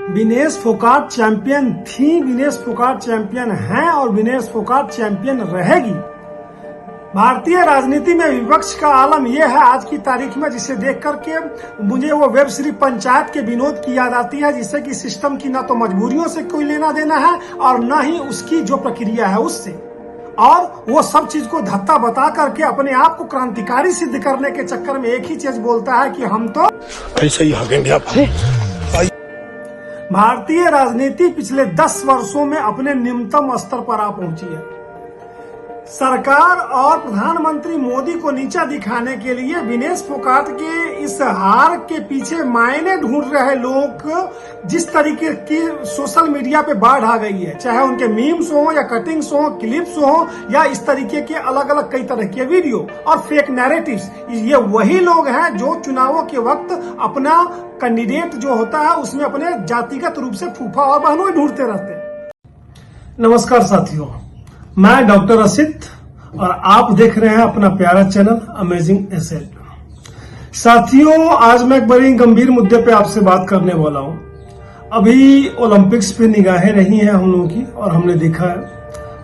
Vinesh Phogat champion थी, Vinesh Phogat champion हैं और विनेश फोगाट चैंपियन रहेगी। भारतीय राजनीति में विपक्ष का आलम यह है आज की तारीख में, जिसे देख करके मुझे वो वेब सीरीज पंचायत के विनोद की याद आती है, जिससे कि सिस्टम की ना तो मजबूरियों से कोई लेना देना है और ना ही उसकी जो प्रक्रिया है उससे, और वो सब चीज को धत्ता बता करके अपने आप को क्रांतिकारी सिद्ध करने के चक्कर में एक ही चीज बोलता है कि हम तो ऐसे ही हगेंगे आप। भारतीय राजनीति पिछले 10 वर्षों में अपने निम्नतम स्तर पर आ पहुंची है। सरकार और प्रधानमंत्री मोदी को नीचा दिखाने के लिए विनेश फोगाट के इस हार के पीछे मायने ढूंढ रहे लोग जिस तरीके की सोशल मीडिया पे बाढ़ आ गई है, चाहे उनके मीम्स हो या कटिंग्स हो, क्लिप्स हो या इस तरीके के अलग अलग कई तरह के वीडियो और फेक नैरेटिव्स, ये वही लोग हैं जो चुनावों के वक्त अपना कैंडिडेट जो होता है उसमें अपने जातिगत रूप से फूफा और बहनों ढूंढते रहते हैं। नमस्कार साथियों, मैं डॉक्टर असित और आप देख रहे हैं अपना प्यारा चैनल अमेजिंग एसेट। साथियों, आज मैं एक बड़ी गंभीर मुद्दे पे आपसे बात करने वाला हूं। अभी ओलंपिक्स पे निगाहें रही हैं हम लोगों की और हमने देखा है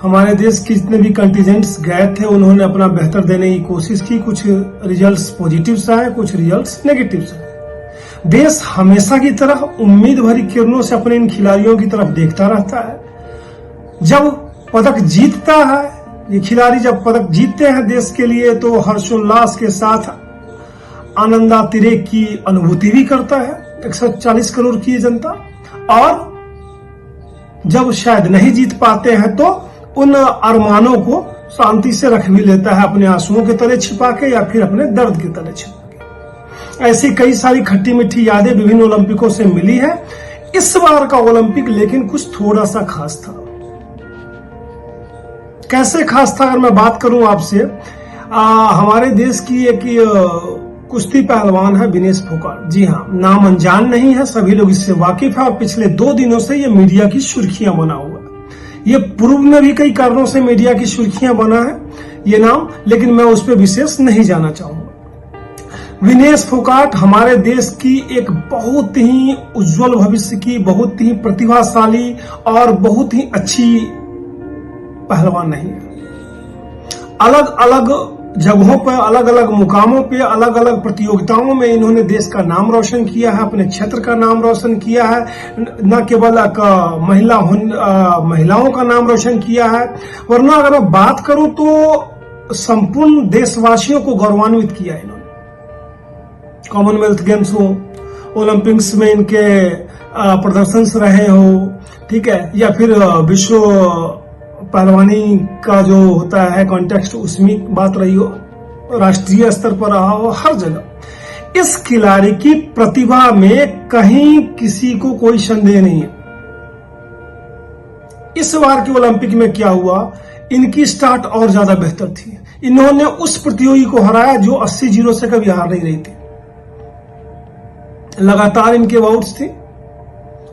हमारे देश के जितने भी कंटीजेंट्स गए थे उन्होंने अपना बेहतर देने की कोशिश की। कुछ रिजल्ट्स पॉजिटिव आए, कुछ रिजल्ट्स नेगेटिव आए। देश हमेशा की तरह उम्मीद भरी किरणों से अपने इन खिलाड़ियों की तरफ देखता रहता है। जब पदक जीतता है, ये खिलाड़ी जब पदक जीतते हैं देश के लिए तो हर्षोल्लास के साथ आनंदातिरेक की अनुभूति भी करता है 140 करोड़ की जनता, और जब शायद नहीं जीत पाते हैं तो उन अरमानों को शांति से रख भी लेता है, अपने आंसुओं के तले छिपा के या फिर अपने दर्द के तले छिपा के। ऐसी कई सारी खट्टी मीठी यादें विभिन्न ओलंपिकों से मिली है। इस बार का ओलंपिक लेकिन कुछ थोड़ा सा खास था। कैसे खास था अगर मैं बात करूं आपसे, हमारे देश की एक कुश्ती पहलवान है विनेश फोगाट। जी हाँ, नाम अनजान नहीं है, सभी लोग इससे वाकिफ है और पिछले 2 दिनों से ये मीडिया की सुर्खियां बना हुआ है। ये पूर्व में भी कई कारणों से मीडिया की सुर्खियां बना है ये नाम, लेकिन मैं उस पर विशेष नहीं जाना चाहूंगा। विनेश फोगाट हमारे देश की एक बहुत ही उज्जवल भविष्य की, बहुत ही प्रतिभाशाली और बहुत ही अच्छी पहलवान नहीं है। अलग अलग जगहों पर, अलग अलग मुकामों पे, अलग अलग प्रतियोगिताओं में इन्होंने देश का नाम रोशन किया है, अपने क्षेत्र का नाम रोशन किया है, न केवल महिलाओं का नाम रोशन किया है, वरना अगर मैं बात करूं तो संपूर्ण देशवासियों को गौरवान्वित किया है इन्होंने। कॉमनवेल्थ गेम्स हो, ओलंपिक्स में इनके प्रदर्शन रहे हो, ठीक है, या फिर विश्व पहलवानी का जो होता है कॉन्टेक्स्ट उसमें बात रही हो, राष्ट्रीय स्तर पर रहा हो, हर जगह इस खिलाड़ी की प्रतिभा में कहीं किसी को कोई संदेह नहीं है। इस बार के ओलंपिक में क्या हुआ, इनकी स्टार्ट और ज्यादा बेहतर थी। इन्होंने उस प्रतियोगी को हराया जो 80-0 से कभी हार नहीं रही थी। लगातार इनके बाउट्स थे,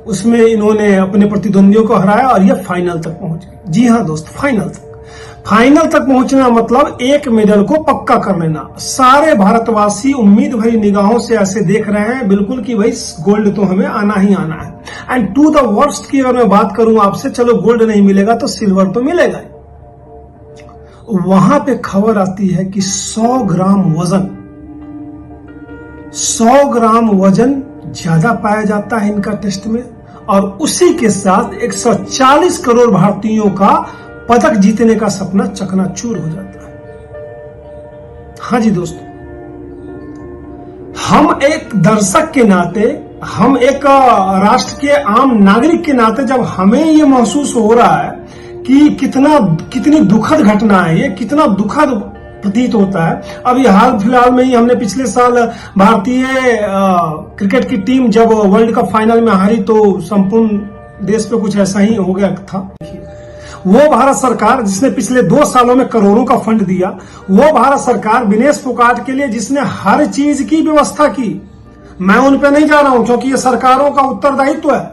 उसमें इन्होंने अपने प्रतिद्वंदियों को हराया और यह फाइनल तक पहुंच गए। जी हां दोस्त, फाइनल तक पहुंचना मतलब एक मेडल को पक्का कर लेना। सारे भारतवासी उम्मीद भरी निगाहों से ऐसे देख रहे हैं बिल्कुल कि भाई गोल्ड तो हमें आना ही आना है। एंड टू द वर्स्ट की अगर मैं बात करूं आपसे, चलो गोल्ड नहीं मिलेगा तो सिल्वर तो मिलेगा। वहां पे खबर आती है कि 100 ग्राम वजन ज्यादा पाया जाता है इनका टेस्ट में, और उसी के साथ 140 करोड़ भारतीयों का पदक जीतने का सपना चकनाचूर हो जाता है। हाँ जी दोस्तों, हम एक दर्शक के नाते, हम एक राष्ट्र के आम नागरिक के नाते जब हमें ये महसूस हो रहा है कि कितनी दुखद घटना है, ये कितना दुखद प्रतीत होता है। अभी हाल फिलहाल में ही हमने पिछले साल भारतीय क्रिकेट की टीम जब वर्ल्ड कप फाइनल में हारी तो संपूर्ण देश पे कुछ ऐसा ही हो गया था। वो भारत सरकार जिसने पिछले 2 सालों में करोड़ों का फंड दिया, वो भारत सरकार विनेश फोगाट के लिए जिसने हर चीज की व्यवस्था की, मैं उन पे नहीं जा रहा हूं क्योंकि ये सरकारों का उत्तरदायित्व है,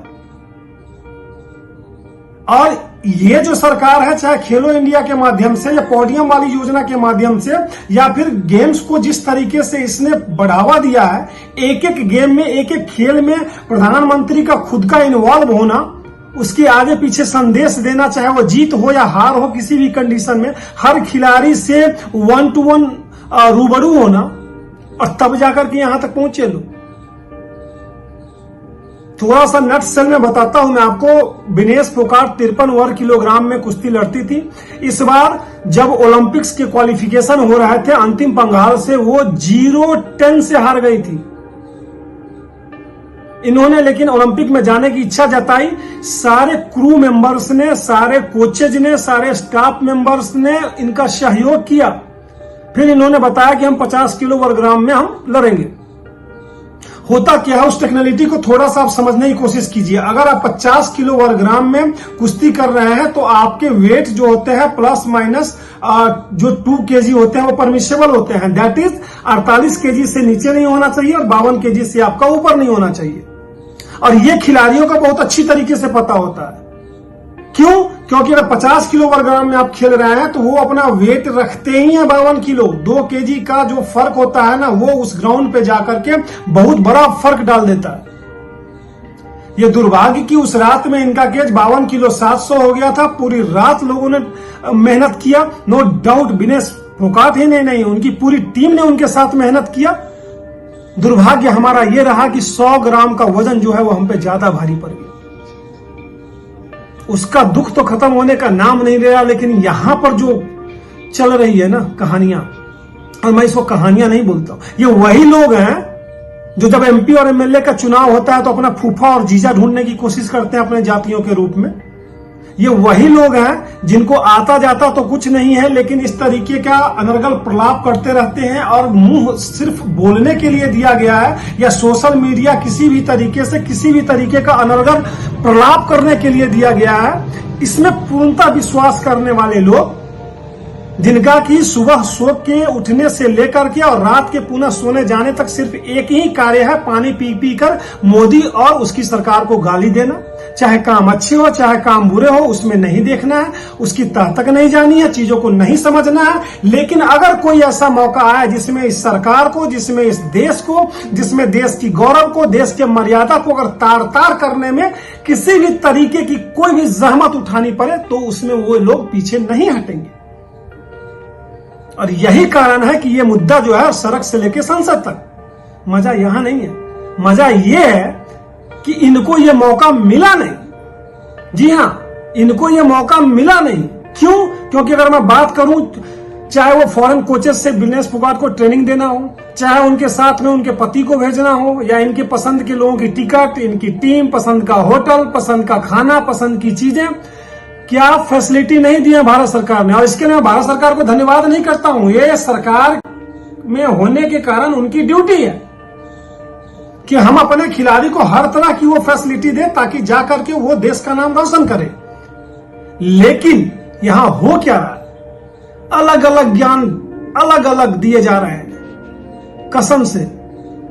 और ये जो सरकार है, चाहे खेलो इंडिया के माध्यम से या पोडियम वाली योजना के माध्यम से या फिर गेम्स को जिस तरीके से इसने बढ़ावा दिया है, एक एक गेम में, एक एक खेल में प्रधानमंत्री का खुद का इन्वॉल्व होना, उसके आगे पीछे संदेश देना, चाहे वो जीत हो या हार हो, किसी भी कंडीशन में हर खिलाड़ी से 1-to-1 रूबरू होना, और तब जाकर के यहां तक पहुंचे लोग। थोड़ा सा नट सेल में बताता हूं मैं आपको। विनेश फोगाट 53 वर्ग किलोग्राम में कुश्ती लड़ती थी। इस बार जब ओलंपिक्स के क्वालिफिकेशन हो रहे थे, अंतिम पंगाल से वो 0-10 से हार गई थी। इन्होंने लेकिन ओलंपिक में जाने की इच्छा जताई। सारे क्रू मेंबर्स ने, सारे कोचेज ने, सारे स्टाफ मेंबर्स ने इनका सहयोग किया। फिर इन्होंने बताया कि हम 50 किलो वर्गग्राम में हम लड़ेंगे। होता क्या है, उस टेक्नोलॉजी को थोड़ा सा आप समझने की कोशिश कीजिए। अगर आप 50 किलो वर्गग्राम में कुश्ती कर रहे हैं तो आपके वेट जो होते हैं प्लस माइनस जो 2 kg होते हैं वो परमिशेबल होते हैं। दैट इज 48 kg से नीचे नहीं होना चाहिए और 52 kg से आपका ऊपर नहीं होना चाहिए। और ये खिलाड़ियों का बहुत अच्छी तरीके से पता होता है। क्यों? क्योंकि अगर 50 किलो वर्गग्राम में आप खेल रहे हैं तो वो अपना वेट रखते ही है 52 किलो। 2 kg का जो फर्क होता है ना, वो उस ग्राउंड पे जाकर के बहुत बड़ा फर्क डाल देता है। ये दुर्भाग्य कि उस रात में इनका केज 52 किलो 700 हो गया था। पूरी रात लोगों ने मेहनत किया। नो डाउट विनेश फोगाट ही नहीं, उनकी पूरी टीम ने उनके साथ मेहनत किया। दुर्भाग्य हमारा ये रहा कि 100 ग्राम का वजन जो है वो हम पे ज्यादा भारी पड़ गया। उसका दुख तो खत्म होने का नाम नहीं ले रहा, लेकिन यहां पर जो चल रही है ना कहानियां, और मैं इसको कहानियां नहीं बोलता हूं, ये वही लोग हैं जो जब एमपी और एमएलए का चुनाव होता है तो अपना फूफा और जीजा ढूंढने की कोशिश करते हैं अपने जातियों के रूप में। ये वही लोग हैं जिनको आता जाता तो कुछ नहीं है, लेकिन इस तरीके का अनर्गल प्रलाप करते रहते हैं और मुंह सिर्फ बोलने के लिए दिया गया है या सोशल मीडिया किसी भी तरीके से किसी भी तरीके का अनर्गल प्रलाप करने के लिए दिया गया है। इसमें पूर्णतः विश्वास करने वाले लोग, जिनका कि सुबह सो के उठने से लेकर के और रात के पुनः सोने जाने तक सिर्फ एक ही कार्य है, पानी पी पी कर मोदी और उसकी सरकार को गाली देना। चाहे काम अच्छे हो चाहे काम बुरे हो, उसमें नहीं देखना है, उसकी तह तक नहीं जानी है, चीजों को नहीं समझना है। लेकिन अगर कोई ऐसा मौका आए जिसमें इस सरकार को, जिसमें इस देश को, जिसमें देश की गौरव को, देश के मर्यादा को अगर तार तार करने में किसी भी तरीके की कोई भी जहमत उठानी पड़े तो उसमें वो लोग पीछे नहीं हटेंगे। और यही कारण है कि ये मुद्दा जो है सड़क से लेकर संसद तक। मजा यहां नहीं है, मजा ये है कि इनको ये मौका मिला नहीं। जी हां, इनको ये मौका मिला नहीं। क्यों? क्योंकि अगर मैं बात करूं, चाहे वो फॉरेन कोचेस से विनेश फोगाट को ट्रेनिंग देना हो, चाहे उनके साथ में उनके पति को भेजना हो, या इनके पसंद के लोगों की टिकट, इनकी टीम, पसंद का होटल, पसंद का खाना, पसंद की चीजें, क्या फैसिलिटी नहीं दी है भारत सरकार ने। और इसके लिए मैं भारत सरकार को धन्यवाद नहीं करता हूं, ये सरकार में होने के कारण उनकी ड्यूटी है कि हम अपने खिलाड़ी को हर तरह की वो फैसिलिटी दे ताकि जाकर के वो देश का नाम रोशन करे। लेकिन यहां हो क्या रहा है, अलग अलग ज्ञान अलग अलग दिए जा रहे हैं कसम से।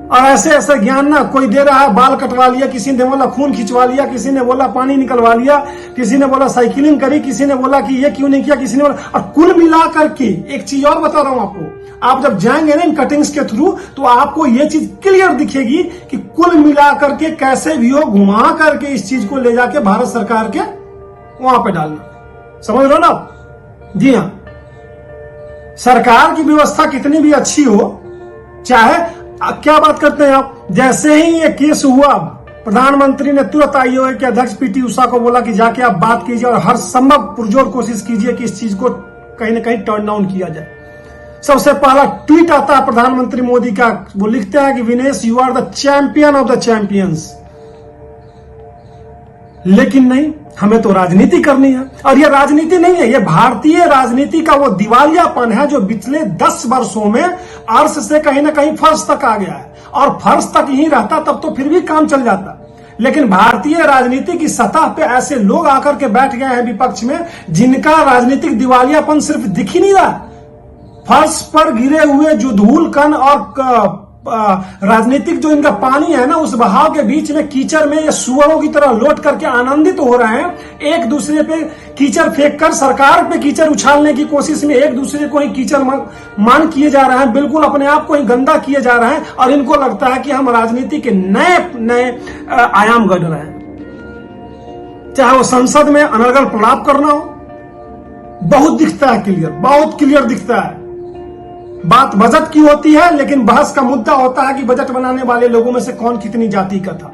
और ऐसे ऐसे ज्ञान ना कोई दे रहा है, बाल कटवा लिया, किसी ने बोला खून खिंचवा लिया, किसी ने बोला पानी निकलवा लिया, किसी ने बोला साइकिलिंग करी, किसी ने बोला कि ये क्यों नहीं किया, किसी ने बोला। और कुल मिला करके एक चीज और बता रहा हूं आपको, आप जब जाएंगे ना इन कटिंग्स के थ्रू तो आपको ये चीज क्लियर दिखेगी कि कुल मिला करके कैसे भी हो घुमा करके इस चीज को ले जाके भारत सरकार के वहां पे डालना। समझ लो ना? जी हाँ, सरकार की व्यवस्था कितनी भी अच्छी हो, चाहे क्या बात करते हैं आप, जैसे ही ये केस हुआ प्रधानमंत्री ने तुरंत आईओए के अध्यक्ष पीटी उषा को बोला कि जाके आप बात कीजिए और हर संभव पुरजोर कोशिश कीजिए कि इस चीज को कहीं ना कहीं टर्न डाउन किया जाए। सबसे पहला ट्वीट आता है प्रधानमंत्री मोदी का, वो लिखते हैं कि Vinesh you are the champion of the champions. लेकिन नहीं, हमें तो राजनीति करनी है। और ये राजनीति नहीं है, ये भारतीय राजनीति का वो दिवालियापन है जो पिछले 10 वर्षों में अर्श से कहीं ना कहीं फर्श तक आ गया है। और फर्श तक ही रहता तब तो फिर भी काम चल जाता, लेकिन भारतीय राजनीति की सतह पे ऐसे लोग आकर के बैठ गए हैं विपक्ष में, जिनका राजनीतिक दिवालियापन सिर्फ दिख ही नहीं रहा। फर्श पर गिरे हुए जो धूल कण और राजनीतिक जो इनका पानी है ना, उस बहाव के बीच में कीचड़ में ये सुअरों की तरह लौट करके आनंदित हो रहे हैं। एक दूसरे पे कीचड़ फेंक कर सरकार पे कीचड़ उछालने की कोशिश में एक दूसरे को ही कीचड़ मान किए जा रहे हैं, बिल्कुल अपने आप को ही गंदा किए जा रहे हैं। और इनको लगता है कि हम राजनीति के नए नए आयाम गढ़ रहे हैं। चाहे वो संसद में अनर्गल प्रलाप करना हो, बहुत दिखता है क्लियर, बहुत क्लियर दिखता है। बात बजट की होती है, लेकिन बहस का मुद्दा होता है कि बजट बनाने वाले लोगों में से कौन कितनी जाति का था।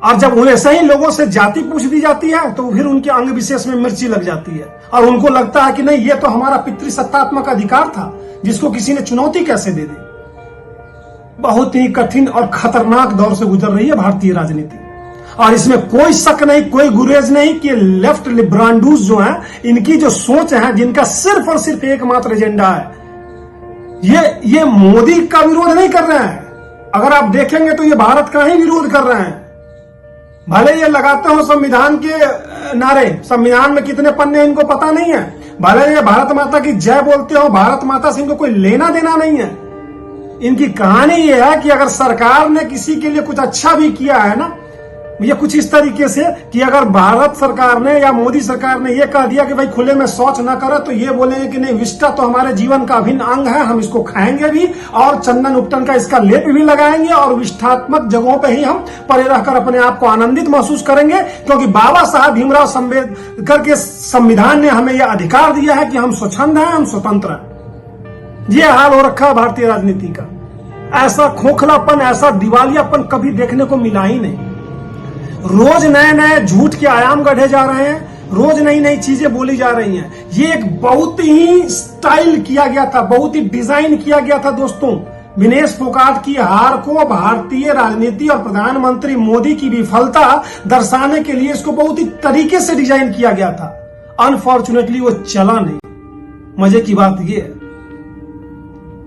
और जब वैसे ही लोगों से जाति पूछ दी जाती है तो फिर उनके अंग विशेष में मिर्ची लग जाती है और उनको लगता है कि नहीं, ये तो हमारा पितृसत्तात्मक अधिकार था जिसको किसी ने चुनौती कैसे दे दी। बहुत ही कठिन और खतरनाक दौर से गुजर रही है भारतीय राजनीति, और इसमें कोई शक नहीं, कोई गुरेज नहीं कि लेफ्ट लिब्रांडूज जो हैं, इनकी जो सोच है, जिनका सिर्फ और सिर्फ एकमात्र एजेंडा है, ये मोदी का विरोध नहीं कर रहे हैं। अगर आप देखेंगे तो ये भारत का ही विरोध कर रहे हैं। भले ये लगाते हो संविधान के नारे, संविधान में कितने पन्ने इनको पता नहीं है। भले ये भारत माता की जय बोलते हो, भारत माता से इनको कोई लेना देना नहीं है। इनकी कहानी ये है कि अगर सरकार ने किसी के लिए कुछ अच्छा भी किया है ना, ये कुछ इस तरीके से कि अगर भारत सरकार ने या मोदी सरकार ने ये कह दिया कि भाई खुले में शौच ना करे, तो ये बोलेंगे कि नहीं, विष्टा तो हमारे जीवन का अभिन्न अंग है, हम इसको खाएंगे भी और चंदन उपटन का इसका लेप भी लगाएंगे और विष्ठात्मक जगहों पे ही हम पड़े रहकर अपने आप को आनंदित महसूस करेंगे, क्योंकि बाबा साहब भीमराव अम्बेडकर के संविधान ने हमें यह अधिकार दिया है कि हम स्वच्छंद हैं, हम स्वतंत्र हैं। ये हाल हो रखा है भारतीय राजनीति का। ऐसा खोखलापन, ऐसा दिवालियापन कभी देखने को मिला ही नहीं। रोज नए नए झूठ के आयाम गढ़े जा रहे हैं, रोज नई नई चीजें बोली जा रही हैं। ये एक बहुत ही स्टाइल किया गया था, बहुत ही डिजाइन किया गया था दोस्तों। विनेश फोगाट की हार को भारतीय राजनीति और प्रधानमंत्री मोदी की विफलता दर्शाने के लिए इसको बहुत ही तरीके से डिजाइन किया गया था। अनफॉर्चुनेटली वो चला नहीं। मजे की बात ये है,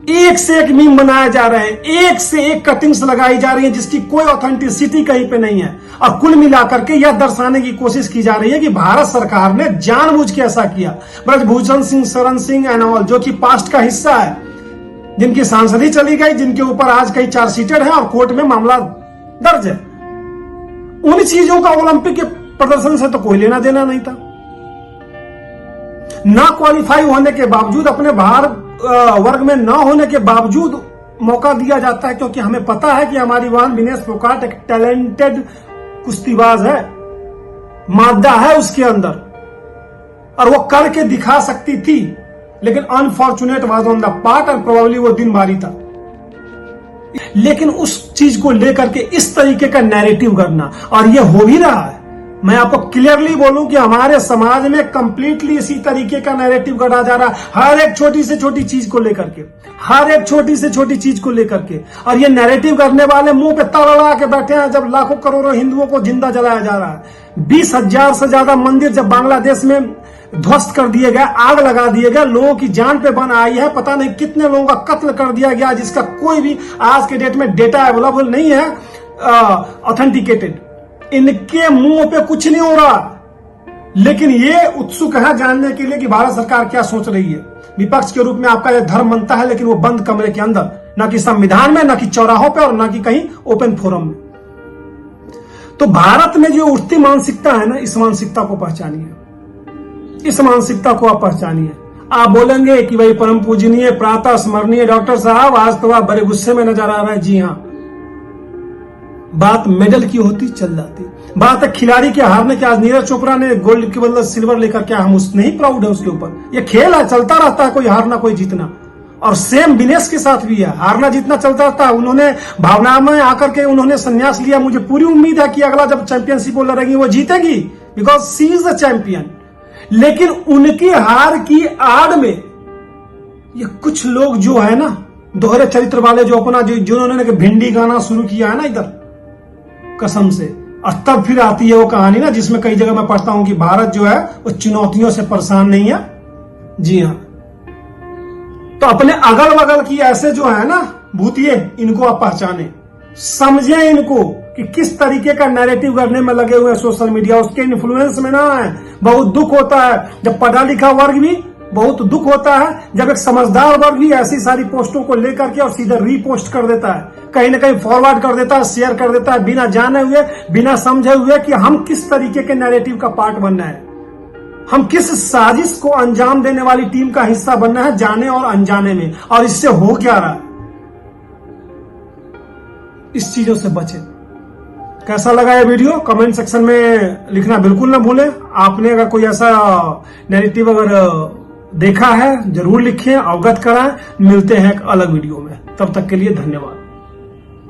एक से एक मीम बनाए जा रहे हैं, एक से एक कटिंग्स लगाई जा रही है जिसकी कोई ऑथेंटिसिटी कहीं पे नहीं है। और कुल मिलाकर के यह दर्शाने की कोशिश की जा रही है कि भारत सरकार ने जानबूझ के ऐसा किया। ब्रजभूषण सिंह, शरण सिंह एंड ऑल, जो कि पास्ट का हिस्सा है, जिनकी सांसदी चली गई, जिनके ऊपर आज कई चार्जशीटेड है और कोर्ट में मामला दर्ज है, उन चीजों का ओलंपिक के प्रदर्शन से तो कोई लेना देना नहीं था। ना क्वालिफाई होने के बावजूद, अपने भार वर्ग में न होने के बावजूद मौका दिया जाता है, क्योंकि हमें पता है कि हमारी वाहन विनेश फोगाट एक टैलेंटेड कुश्तीबाज है, मादा है उसके अंदर, और वो करके दिखा सकती थी। लेकिन unfortunate was on the part, और प्रोबेबली वो दिन बारी था। लेकिन उस चीज को लेकर के इस तरीके का नैरेटिव करना, और ये हो भी रहा है। मैं आपको क्लियरली बोलूं कि हमारे समाज में कंप्लीटली इसी तरीके का नैरेटिव गढ़ा जा रहा है, हर एक छोटी से छोटी चीज को लेकर के, हर एक छोटी से छोटी चीज को लेकर के। और ये नैरेटिव करने वाले मुंह पे ताला लगा के बैठे हैं, जब लाखों करोड़ों हिंदुओं को जिंदा जलाया जा रहा है। 20,000 से ज्यादा मंदिर जब बांग्लादेश में ध्वस्त कर दिए गए, आग लगा दिए गए, लोगों की जान पे बन आई है, पता नहीं कितने लोगों का कत्ल कर दिया गया, जिसका कोई भी आज के डेट में डेटा अवेलेबल नहीं है, ऑथेंटिकेटेड। इनके मुंह पे कुछ नहीं हो रहा, लेकिन ये उत्सुक है जानने के लिए कि भारत सरकार क्या सोच रही है। विपक्ष के रूप में आपका यह धर्म बनता है, लेकिन वो बंद कमरे के अंदर, ना कि संविधान में, ना कि चौराहों पे, और ना कि कहीं ओपन फोरम में। तो भारत में जो उठती मानसिकता है ना, इस मानसिकता को पहचानिए, इस मानसिकता को आप पहचानिए। आप बोलेंगे कि भाई परम पूजनीय प्रातः स्मरणीय डॉक्टर साहब, आज तो आप बड़े गुस्से में नजर आ रहे हैं। जी हाँ, बात मेडल की होती चल जाती, बात है खिलाड़ी के हारने की। आज नीरज चोपड़ा ने गोल्ड के बदले सिल्वर लेकर के, हम उस नहीं प्राउड है उसके ऊपर। ये खेल है, चलता रहता है, कोई हारना कोई जीतना। और सेम विनेश के साथ भी है, हारना जीतना चलता रहता है। उन्होंने भावना में आकर के उन्होंने संन्यास लिया। मुझे पूरी उम्मीद है कि अगला जब चैंपियनशिप वो लड़ेगी वो जीतेगी, because she is the champion. लेकिन उनकी हार की आड़ में ये कुछ लोग जो है ना, दोहरे चरित्र वाले, जो अपना जिन्होंने भिंडी गाना शुरू किया है ना इधर, कसम से। और तब फिर आती है वो कहानी ना, जिसमें कई जगह मैं पढ़ता हूं कि भारत जो है वो चुनौतियों से परेशान नहीं है। जी हाँ, तो अपने अगल बगल की ऐसे जो है ना भूतिए, इनको आप पहचाने, समझे इनको कि किस तरीके का नैरेटिव करने में लगे हुए हैं सोशल मीडिया, उसके इन्फ्लुएंस में ना है। बहुत दुख होता है जब पढ़ा लिखा वर्ग भी बहुत दुख होता है जब एक समझदार वर्ग भी ऐसी सारी पोस्टों को लेकर के और सीधे रीपोस्ट कर देता है, कहीं ना कहीं फॉरवर्ड कर देता है, शेयर कर देता है, बिना जाने हुए, बिना समझे हुए कि हम किस तरीके के नैरेटिव का पार्ट बनना है, हम किस साजिश को अंजाम देने वाली टीम का हिस्सा बनना है, जाने और अनजाने में। और इससे हो क्या रहा है, इस चीजों से बचे। कैसा लगा ये वीडियो कमेंट सेक्शन में लिखना बिल्कुल ना भूलें। आपने अगर कोई ऐसा नैरेटिव अगर देखा है जरूर लिखें, अवगत कराएं। मिलते हैं एक अलग वीडियो में, तब तक के लिए धन्यवाद।